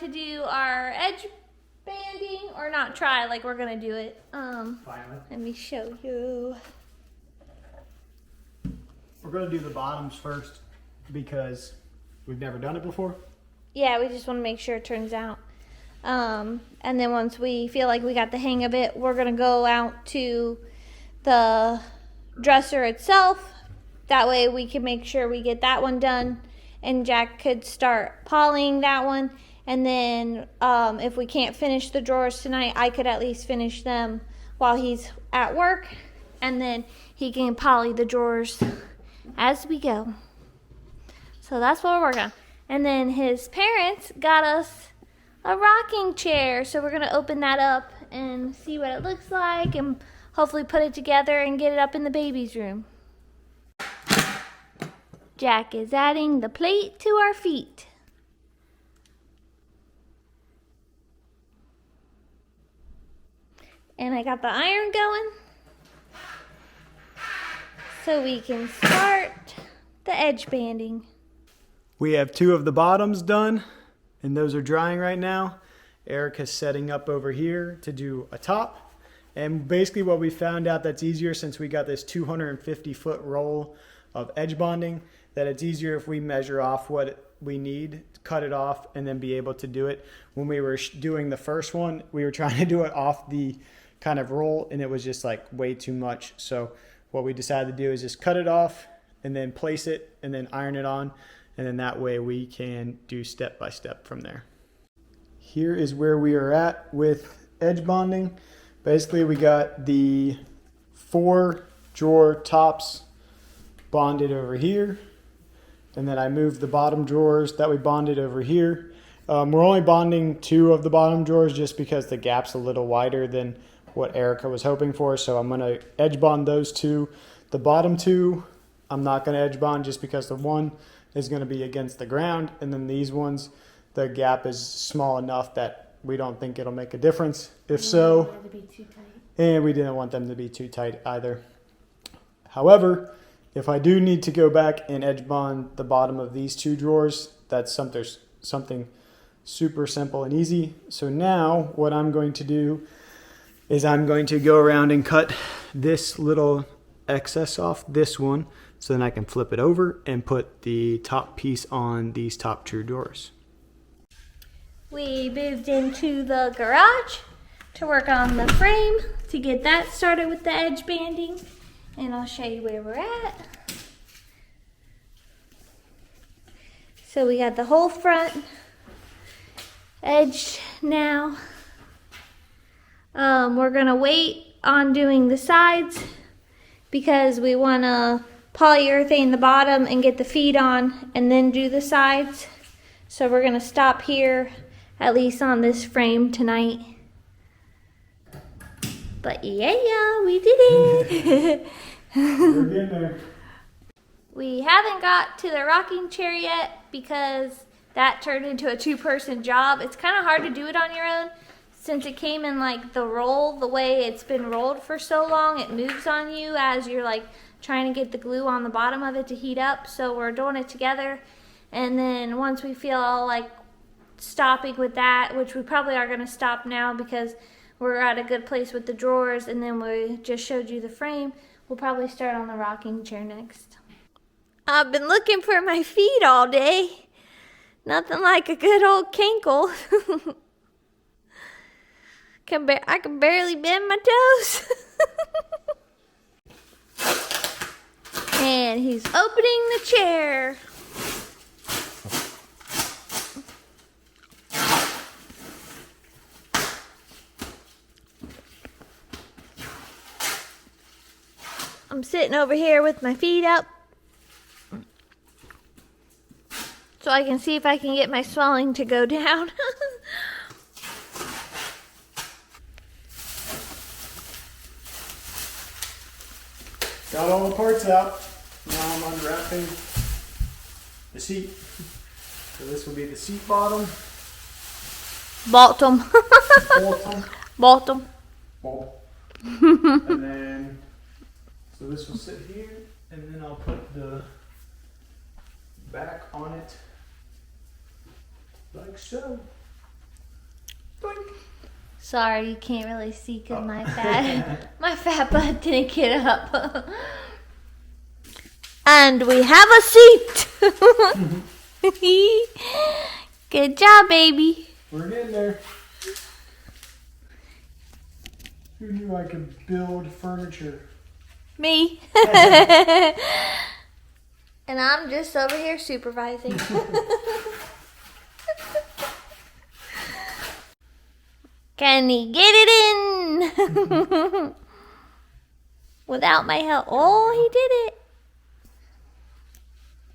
to do our edge banding, or not try, like we're gonna do it. Finally. Let me show you. We're gonna do the bottoms first because we've never done it before. Yeah, we just want to make sure it turns out. And then once we feel like we got the hang of it, we're gonna go out to the dresser itself. That way we can make sure we get that one done, and Jack could start polishing that one. And then if we can't finish the drawers tonight, I could at least finish them while he's at work, and then he can polish the drawers as we go. So that's what we're working on. And then his parents got us a rocking chair, so we're gonna open that up and see what it looks like, and hopefully put it together and get it up in the baby's room. Jack is adding the plate to our feet. And I got the iron going so we can start the edge banding. We have 2 of the bottoms done, and those are drying right now. Erica's setting up over here to do a top. And basically what we found out that's easier, since we got this 250-foot roll of edge bonding, that it's easier if we measure off what we need, cut it off, and then be able to do it. When we were doing the first one, we were trying to do it off the kind of roll, and it was just like way too much. So what we decided to do is just cut it off and then place it and then iron it on. And then that way we can do step by step from there. Here is where we are at with edge bonding. Basically we got the 4 drawer tops bonded over here. And then I moved the bottom drawers that we bonded over here. We're only bonding 2 of the bottom drawers just because the gap's a little wider than what Erica was hoping for. So I'm gonna edge bond those 2. The bottom 2, I'm not gonna edge bond just because the one is gonna be against the ground. And then these ones, the gap is small enough that we don't think it'll make a difference. If so, and we didn't want them to be too tight either. However, if I do need to go back and edge bond the bottom of these 2 drawers, that's something super simple and easy. So now what I'm going to do is I'm going to go around and cut this little excess off this one, so then I can flip it over and put the top piece on these top 2 drawers. We moved into the garage to work on the frame to get that started with the edge banding, and I'll show you where we're at. So we got the whole front edged now. We're gonna wait on doing the sides because we wanna polyurethane the bottom and get the feet on and then do the sides. So we're gonna stop here, at least on this frame tonight. But yeah, we did it. We're getting there. We haven't got to the rocking chair yet because that turned into a 2-person job. It's kind of hard to do it on your own since it came in like the roll, the way it's been rolled for so long. It moves on you as you're like trying to get the glue on the bottom of it to heat up. So we're doing it together, and then once we feel like stopping with that, which we probably are going to stop now because we're at a good place with the drawers, and then we just showed you the frame, we'll probably start on the rocking chair next. I've been looking for my feet all day. Nothing like a good old kinkle. I can barely bend my toes. And he's opening the chair. I'm sitting over here with my feet up so I can see if I can get my swelling to go down. Got all the parts out. Now I'm unwrapping the seat. So this will be the seat bottom. Bottom. Bottom. Bottom. And then, so this will sit here, and then I'll put the back on it like so. Sorry, you can't really see because my fat butt didn't get up. And we have a seat. Good job, baby. We're getting there. Who knew I could build furniture? Me. And I'm just over here supervising. Can he get it in? Without my help. Oh, he did it.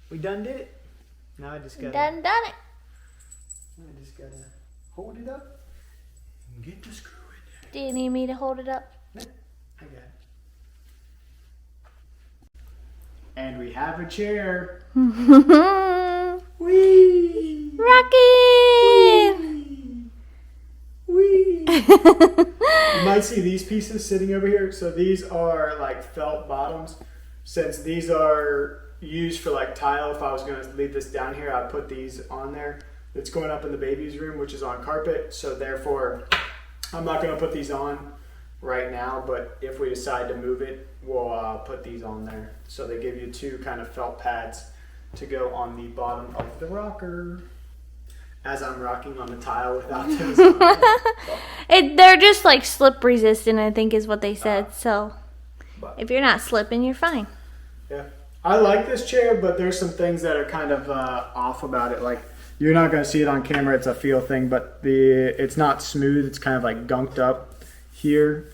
We done did it. Now I just gotta. Done it. I just gotta hold it up and get the screw in Do you need me to hold it up? there. I got it. And we have a chair. Whee! Rockin'! Whee! You might see these pieces sitting over here. So these are like felt bottoms. Since these are used for like tile, if I was going to leave this down here, I'd put these on there. It's going up in the baby's room, which is on carpet. So therefore, I'm not going to put these on right now. But if we decide to move it, we'll put these on there. So they give you two kind of felt pads to go on the bottom of the rocker. As I'm rocking on the tile without those on. They're just like slip resistant, I think is what they said. So if you're not slipping, you're fine. Yeah. I like this chair, but there's some things that are kind of off about it. Like, you're not going to see it on camera. It's a feel thing, but it's not smooth. It's kind of like gunked up here.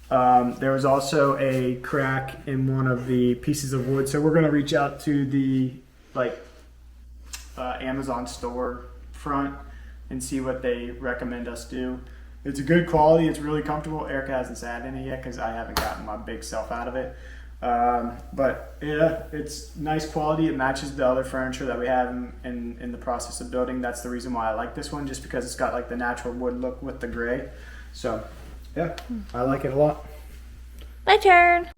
There was also a crack in one of the pieces of wood. So we're going to reach out to the Amazon store front and see what they recommend us do. It's a good quality. It's really comfortable. Erica hasn't sat in it yet because I haven't gotten my big self out of it. But yeah, it's nice quality. It matches the other furniture that we have in the process of building. That's the reason why I like this one, just because it's got like the natural wood look with the gray. So yeah, I like it a lot. My turn.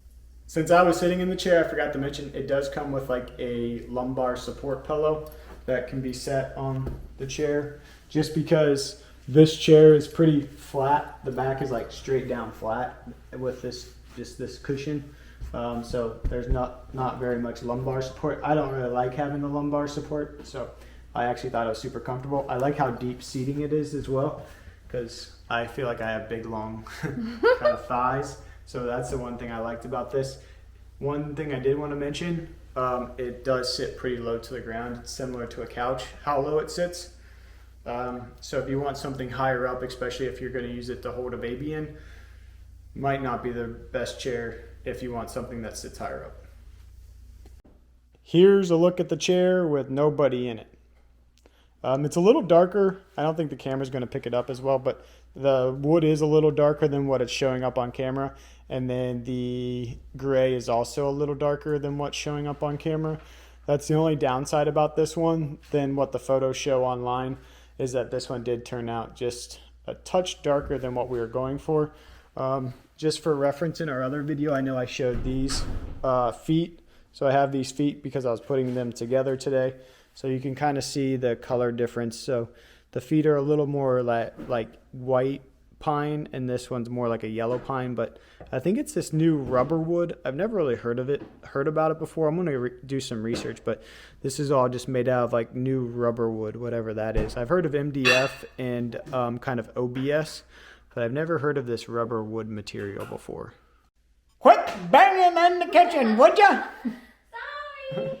Since I was sitting in the chair, I forgot to mention it does come with like a lumbar support pillow that can be set on the chair, just because this chair is pretty flat. The back is like straight down flat with this cushion. So there's not very much lumbar support. I don't really like having the lumbar support, so I actually thought it was super comfortable. I like how deep seating it is as well, because I feel like I have big, long kind of thighs. So that's the one thing I liked about this. One thing I did want to mention, it does sit pretty low to the ground. It's similar to a couch, how low it sits. So if you want something higher up, especially if you're going to use it to hold a baby in, might not be the best chair if you want something that sits higher up. Here's a look at the chair with nobody in it. It's a little darker. I don't think the camera's going to pick it up as well, but the wood is a little darker than what it's showing up on camera. And then the gray is also a little darker than what's showing up on camera. That's the only downside about this one than what the photos show online, is that this one did turn out just a touch darker than what we were going for. Just for reference, in our other video, I know I showed these feet. So I have these feet because I was putting them together today. So you can kind of see the color difference. So the feet are a little more like white pine, and this one's more like a yellow pine. But I think it's this new rubber wood. I've never really heard about it before. I'm going to do some research, but this is all just made out of like new rubber wood, whatever that is. I've heard of MDF and kind of OBS, but I've never heard of this rubber wood material before. Quit banging in the kitchen, would ya? Sorry.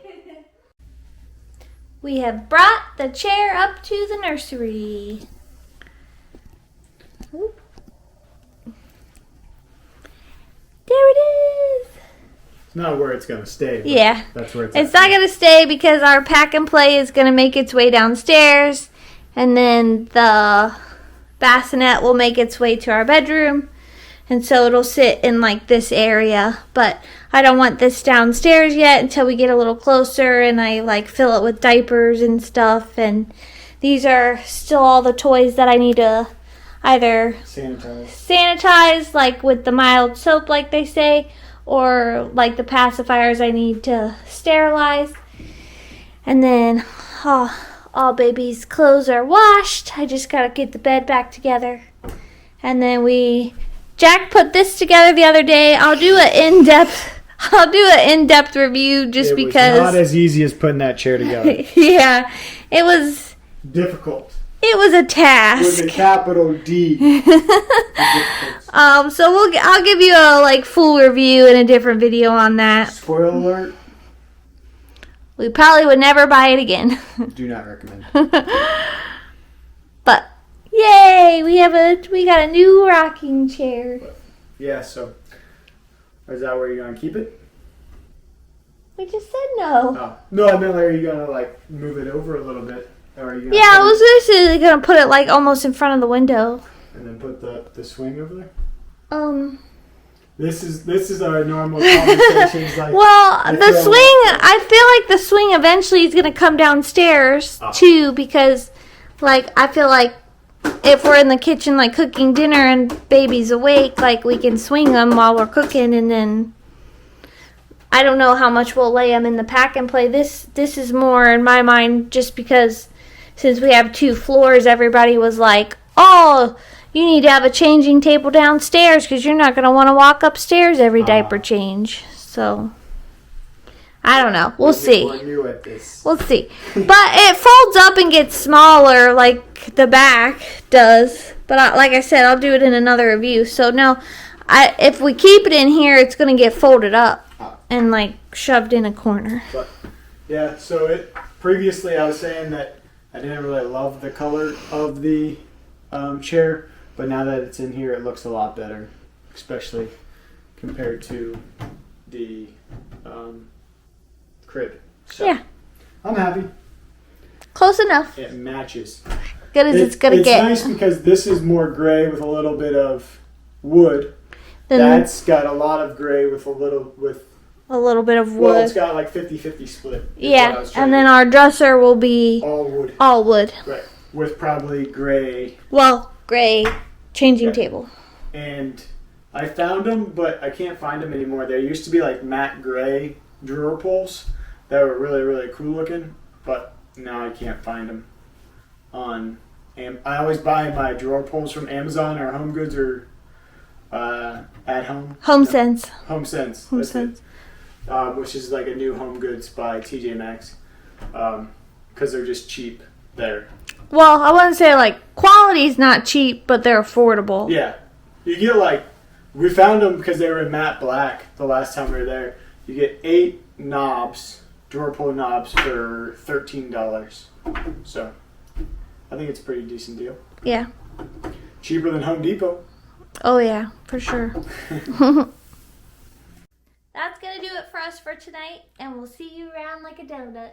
We have brought the chair up to the nursery. Ooh. There it is. It's not where it's going to stay. Yeah. That's where It's not going to stay because our pack and play is going to make its way downstairs, and then the bassinet will make its way to our bedroom, and so it'll sit in like this area. But I don't want this downstairs yet until we get a little closer and I like fill it with diapers and stuff. And these are still all the toys that I need to either sanitize like with the mild soap like they say, or like the pacifiers I need to sterilize. And then all baby's clothes are washed. I just gotta get the bed back together. And then Jack put this together the other day. I'll do an in-depth review just because. It was not as easy as putting that chair together. Yeah, it was difficult. It was a task. With a capital D. So I'll give you a full review in a different video on that. Spoiler alert. We probably would never buy it again. Do not recommend. But yay, we got a new rocking chair. Yeah, so is that where you're gonna keep it? We just said no. Oh. No, I meant are you gonna move it over a little bit? Or are you gonna I was basically gonna put it almost in front of the window. And then put the swing over there? This is our normal conversations. The swing, I feel like the swing eventually is gonna come downstairs too, because I feel like if we're in the kitchen cooking dinner and baby's awake, we can swing them while we're cooking, and then I don't know how much we'll lay them in the pack and play. This is more in my mind just because since we have 2 floors, everybody was like, oh, you need to have a changing table downstairs because you're not going to want to walk upstairs every diaper change. So, I don't know. We'll see. We'll see. But it folds up and gets smaller like the back does. But like I said, I'll do it in another review. So, no, if we keep it in here, it's going to get folded up and shoved in a corner. But, yeah, so previously I was saying that I didn't really love the color of the chair, but now that it's in here, it looks a lot better, especially compared to the crib. So, yeah. I'm happy. Close enough. It matches. Good as it's going to get. It's nice because this is more gray with a little bit of wood. That's got a lot of gray with a little bit of wood. Well, it's got 50-50 split. Yeah, and then our dresser will be all wood. Right, with probably gray. Well, gray changing table. And I found them, but I can't find them anymore. There used to be matte gray drawer pulls that were really, really cool looking, but now I can't find them I always buy my drawer pulls from Amazon or Home Goods or At Home. HomeSense. HomeSense. Which is a new Home Goods by TJ Maxx, because they're just cheap there. Well, I wouldn't say quality's not cheap, but they're affordable. Yeah, you get we found them because they were in matte black the last time we were there. You get 8 knobs, drawer pull knobs for $13. So I think it's a pretty decent deal. Yeah. Cheaper than Home Depot. Oh yeah, for sure. That's going to do it for us for tonight, and we'll see you around like a donut.